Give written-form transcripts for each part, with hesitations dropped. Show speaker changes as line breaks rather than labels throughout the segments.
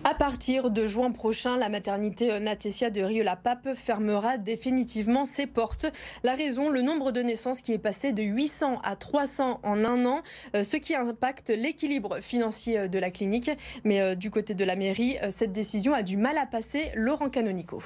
À partir de juin prochain, la maternité Natessia de Rieux-la-Pape fermera définitivement ses portes. La raison, le nombre de naissances qui est passé de 800 à 300 en un an, ce qui impacte l'équilibre financier de la clinique. Mais du côté de la mairie, cette décision a du mal à passer. Laurent Canonico.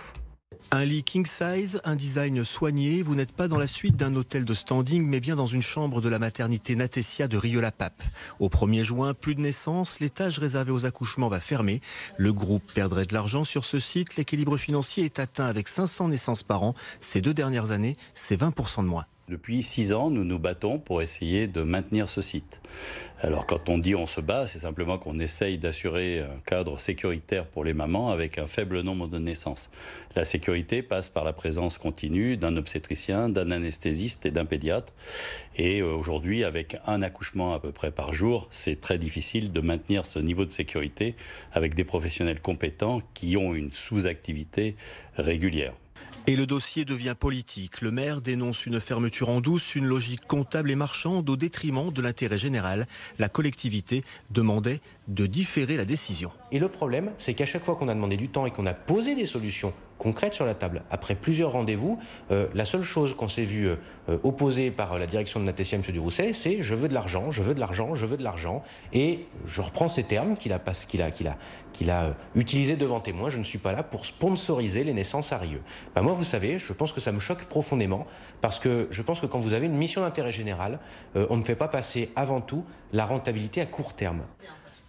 Un lit king size, un design soigné. Vous n'êtes pas dans la suite d'un hôtel de standing, mais bien dans une chambre de la maternité Natessia de Rieux-la-Pape. Au 1er juin, plus de naissances. L'étage réservé aux accouchements va fermer. Le groupe perdrait de l'argent sur ce site. L'équilibre financier est atteint avec 500 naissances par an. Ces 2 dernières années, c'est 20% de moins.
Depuis 6 ans, nous nous battons pour essayer de maintenir ce site. Alors quand on dit on se bat, c'est simplement qu'on essaye d'assurer un cadre sécuritaire pour les mamans avec un faible nombre de naissances. La sécurité passe par la présence continue d'un obstétricien, d'un anesthésiste et d'un pédiatre. Et aujourd'hui, avec un accouchement à peu près par jour, c'est très difficile de maintenir ce niveau de sécurité avec des professionnels compétents qui ont une sous-activité régulière.
Et le dossier devient politique. Le maire dénonce une fermeture en douce, une logique comptable et marchande au détriment de l'intérêt général. La collectivité demandait de différer la décision.
Et le problème, c'est qu'à chaque fois qu'on a demandé du temps et qu'on a posé des solutions concrètes sur la table, après plusieurs rendez-vous, la seule chose qu'on s'est vu opposer par la direction de Natessia, M. Durousset, c'est « je veux de l'argent, je veux de l'argent, je veux de l'argent ». Et je reprends ces termes qu'il a utilisés devant témoins. Je ne suis pas là pour sponsoriser les naissances à Rieux. Moi, vous savez, je pense que ça me choque profondément parce que je pense que quand vous avez une mission d'intérêt général, on ne fait pas passer avant tout la rentabilité à court terme.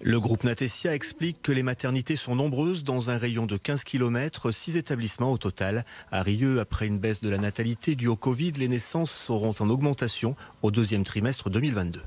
Le groupe Natessia explique que les maternités sont nombreuses dans un rayon de 15 km, 6 établissements au total. À Rieux, après une baisse de la natalité due au Covid, les naissances seront en augmentation au 2e trimestre 2022.